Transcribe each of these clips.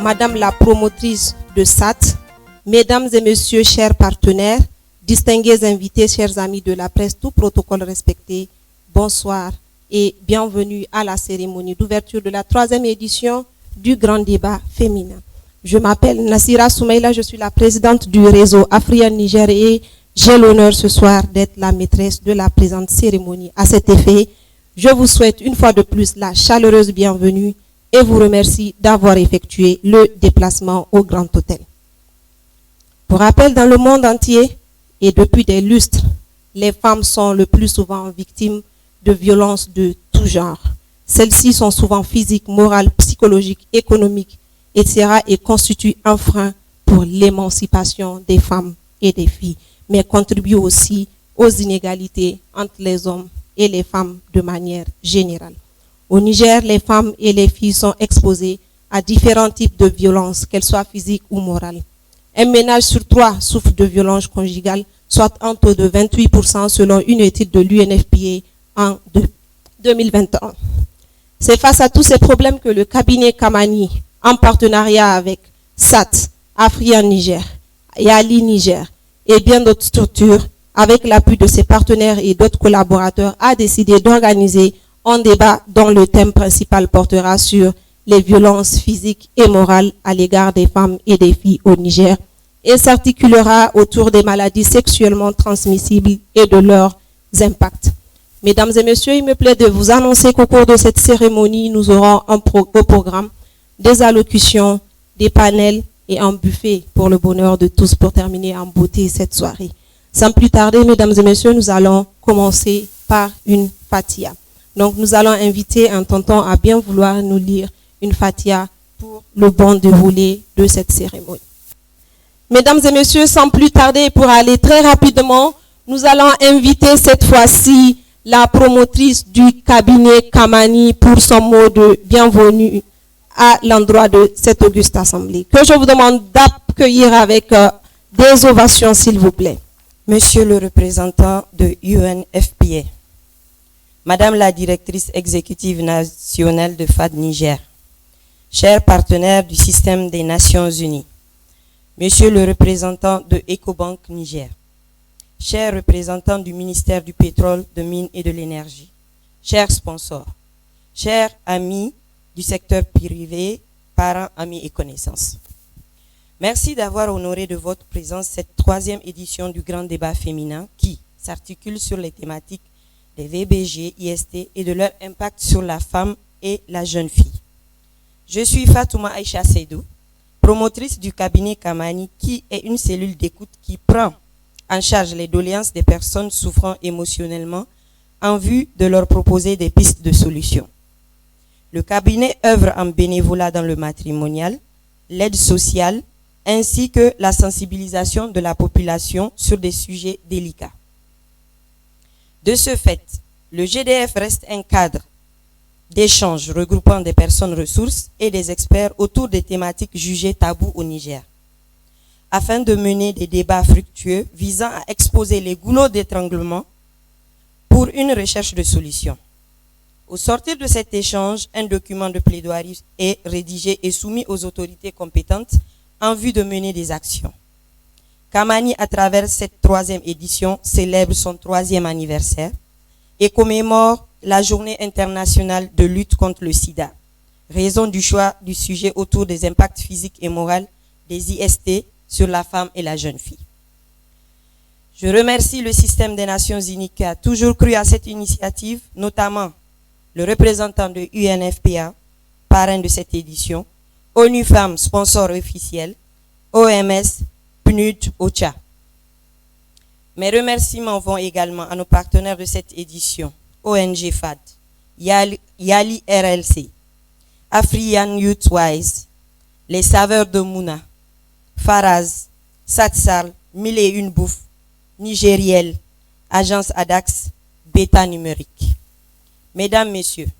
Madame la promotrice de SAT, Mesdames et Messieurs, chers partenaires, distingués invités, chers amis de la presse, tout protocole respecté, bonsoir et bienvenue à la cérémonie d'ouverture de la 3e édition du Grand Débat Féminin. Je m'appelle Nassira Soumaïla, je suis la présidente du réseau Afrian-Niger et j'ai l'honneur ce soir d'être la maîtresse de la présente cérémonie. À cet effet, je vous souhaite une fois de plus la chaleureuse bienvenue et vous remercie d'avoir effectué le déplacement au Grand Hôtel. Pour rappel, dans le monde entier et depuis des lustres, les femmes sont le plus souvent victimes de violences de tout genre. Celles-ci sont souvent physiques, morales, psychologiques, économiques, etc. et constituent un frein pour l'émancipation des femmes et des filles, mais contribuent aussi aux inégalités entre les hommes et les femmes de manière générale. Au Niger, les femmes et les filles sont exposées à différents types de violences, qu'elles soient physiques ou morales. Un ménage sur 3 souffre de violences conjugales, soit un taux de 28% selon une étude de l'UNFPA en 2021. C'est face à tous ces problèmes que le cabinet Kamani, en partenariat avec SAT, Afrian-Niger, Yali Niger et bien d'autres structures, avec l'appui de ses partenaires et d'autres collaborateurs, a décidé d'organiser un débat dont le thème principal portera sur les violences physiques et morales à l'égard des femmes et des filles au Niger et s'articulera autour des maladies sexuellement transmissibles et de leurs impacts. Mesdames et messieurs, il me plaît de vous annoncer qu'au cours de cette cérémonie, nous aurons au programme des allocutions, des panels et un buffet pour le bonheur de tous pour terminer en beauté cette soirée. Sans plus tarder, mesdames et messieurs, nous allons commencer par une Fatiha. Donc nous allons inviter un tonton à bien vouloir nous lire une Fatiha pour le bon déroulé de cette cérémonie. Mesdames et messieurs, sans plus tarder, pour aller très rapidement, nous allons inviter cette fois-ci la promotrice du cabinet Kamani pour son mot de bienvenue à l'endroit de cette auguste assemblée, que je vous demande d'accueillir avec des ovations, s'il vous plaît. Monsieur le représentant de UNFPA, Madame la directrice exécutive nationale de FAD Niger, chers partenaires du système des Nations Unies, Monsieur le représentant de Ecobank Niger, chers représentants du ministère du Pétrole, de Mines et de l'Énergie, chers sponsors, chers amis du secteur privé, parents, amis et connaissances. Merci d'avoir honoré de votre présence cette 3e édition du Grand Débat Féminin qui s'articule sur les thématiques des VBG, IST et de leur impact sur la femme et la jeune fille. Je suis Fatouma Aïcha Seydou, promotrice du cabinet Kamani qui est une cellule d'écoute qui prend en charge les doléances des personnes souffrant émotionnellement en vue de leur proposer des pistes de solutions. Le cabinet œuvre en bénévolat dans le matrimonial, l'aide sociale, ainsi que la sensibilisation de la population sur des sujets délicats. De ce fait, le GDF reste un cadre d'échange regroupant des personnes ressources et des experts autour des thématiques jugées tabous au Niger, afin de mener des débats fructueux visant à exposer les goulots d'étranglement pour une recherche de solutions. Au sortir de cet échange, un document de plaidoirie est rédigé et soumis aux autorités compétentes en vue de mener des actions. Kamani, à travers cette 3e édition, célèbre son 3e anniversaire et commémore la Journée internationale de lutte contre le sida, raison du choix du sujet autour des impacts physiques et moraux des IST sur la femme et la jeune fille. Je remercie le système des Nations Unies qui a toujours cru à cette initiative, notamment le représentant de UNFPA, parrain de cette édition, ONU Femmes, sponsor officiel, OMS, PNUD, OCHA. Mes remerciements vont également à nos partenaires de cette édition, ONG FAD, Yali RLC, Afrian Youth Wise, Les Saveurs de Mouna, Faraz, Satsal, 1001 Bouffe, Nigériel, Agence ADAX, Beta Numérique. Mesdames, Messieurs,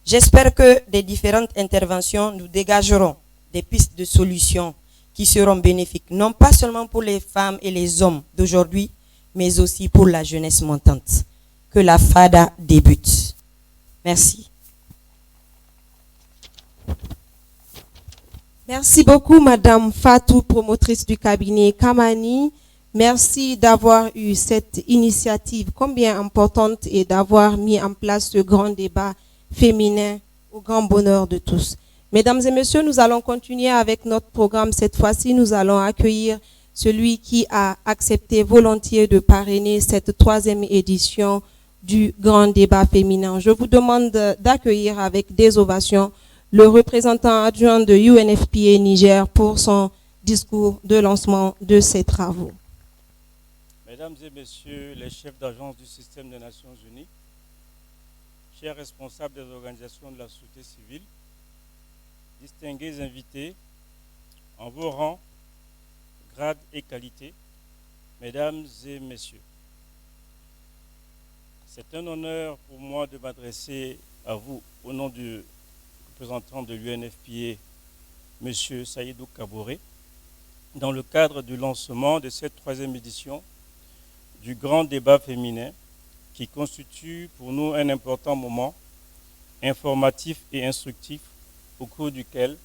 j'espère que des différentes interventions nous dégageront des pistes de solutions qui seront bénéfiques, non pas seulement pour les femmes et les hommes d'aujourd'hui, mais aussi pour la jeunesse montante. Que la FADA débute. Merci. Merci beaucoup, Madame Fatou, promotrice du cabinet Kamani. Merci d'avoir eu cette initiative combien importante et d'avoir mis en place ce grand débat féminin au grand bonheur de tous. Mesdames et messieurs, nous allons continuer avec notre programme. Cette fois-ci, nous allons accueillir celui qui a accepté volontiers de parrainer cette 3e édition du grand débat féminin. Je vous demande d'accueillir avec des ovations le représentant adjoint de UNFPA Niger pour son discours de lancement de ces travaux. Mesdames et messieurs les chefs d'agence du système des Nations Unies, chers responsables des organisations de la société civile, distingués invités, en vos rangs, grades et qualités, mesdames et messieurs, c'est un honneur pour moi de m'adresser à vous au nom du représentant de l'UNFPA, M. Saïdou Kaboré, dans le cadre du lancement de cette 3e édition du grand débat féminin qui constitue pour nous un important moment informatif et instructif au cours duquel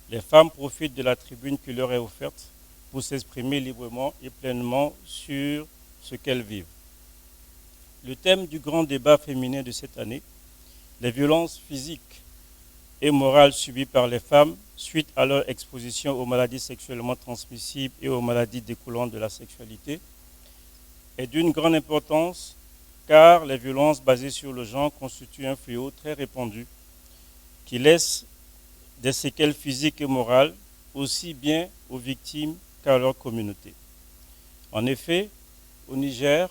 les femmes profitent de la tribune qui leur est offerte pour s'exprimer librement et pleinement sur ce qu'elles vivent. Le thème du grand débat féminin de cette année, les violences physiques et morales subies par les femmes suite à leur exposition aux maladies sexuellement transmissibles et aux maladies découlantes de la sexualité, est d'une grande importance car les violences basées sur le genre constituent un fléau très répandu qui laisse des séquelles physiques et morales aussi bien aux victimes qu'à leur communauté. En effet, au Niger,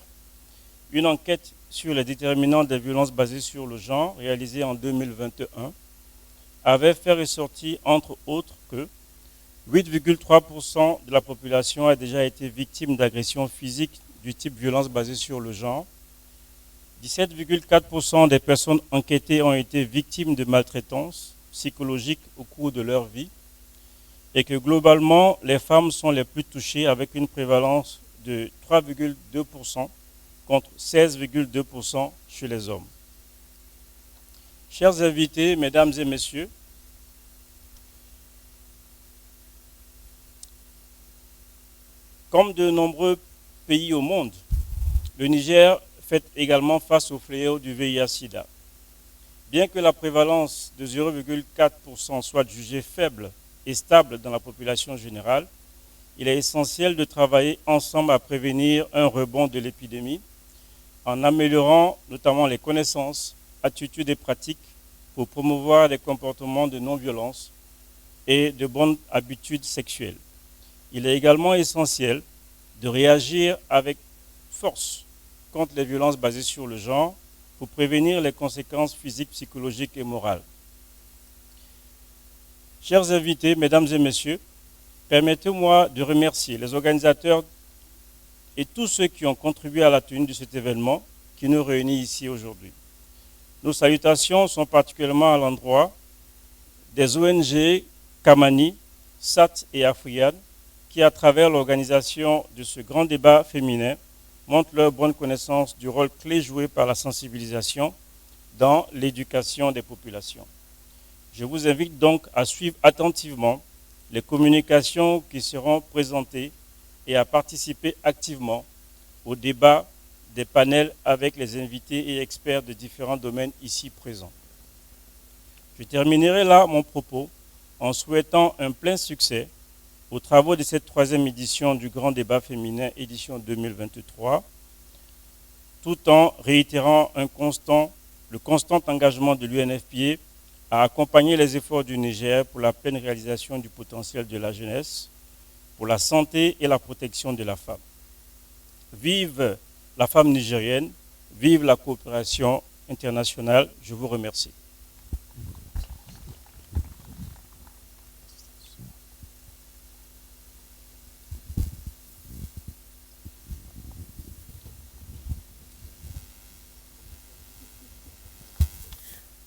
une enquête sur les déterminants des violences basées sur le genre réalisée en 2021 avait fait ressortir entre autres que 8,3% de la population a déjà été victime d'agressions physiques du type violence basée sur le genre. 17,4% des personnes enquêtées ont été victimes de maltraitance psychologique au cours de leur vie et que globalement, les femmes sont les plus touchées avec une prévalence de 3,2% contre 16,2% chez les hommes. Chers invités, mesdames et messieurs, comme de nombreux pays au monde, le Niger fait également face au fléau du VIH-Sida. Bien que la prévalence de 0,4% soit jugée faible et stable dans la population générale, il est essentiel de travailler ensemble à prévenir un rebond de l'épidémie en améliorant notamment les connaissances, attitudes et pratiques pour promouvoir des comportements de non-violence et de bonnes habitudes sexuelles. Il est également essentiel de réagir avec force contre les violences basées sur le genre pour prévenir les conséquences physiques, psychologiques et morales. Chers invités, mesdames et messieurs, permettez-moi de remercier les organisateurs et tous ceux qui ont contribué à la tenue de cet événement qui nous réunit ici aujourd'hui. Nos salutations sont particulièrement à l'endroit des ONG Kamani, SAT et Afriane qui, à travers l'organisation de ce grand débat féminin, montrent leur bonne connaissance du rôle clé joué par la sensibilisation dans l'éducation des populations. Je vous invite donc à suivre attentivement les communications qui seront présentées et à participer activement au débat des panels avec les invités et experts de différents domaines ici présents. Je terminerai là mon propos en souhaitant un plein succès aux travaux de cette 3e édition du Grand Débat féminin, édition 2023, tout en réitérant le constant engagement de l'UNFPA à accompagner les efforts du Niger pour la pleine réalisation du potentiel de la jeunesse, pour la santé et la protection de la femme. Vive la femme nigérienne, vive la coopération internationale. Je vous remercie.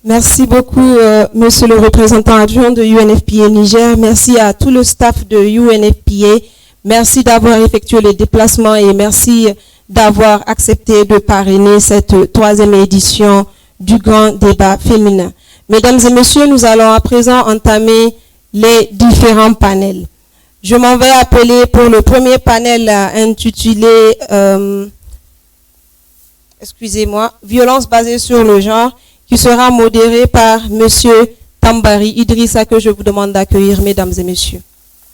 Merci beaucoup, monsieur le représentant adjoint de UNFPA Niger. Merci à tout le staff de UNFPA. Merci d'avoir effectué le déplacement et merci d'avoir accepté de parrainer cette 3e édition du grand débat féminin. Mesdames et messieurs, nous allons à présent entamer les différents panels. Je m'en vais appeler pour le premier panel intitulé Violence basée sur le genre, qui sera modéré par Monsieur Tambari Idrissa, que je vous demande d'accueillir, mesdames et messieurs.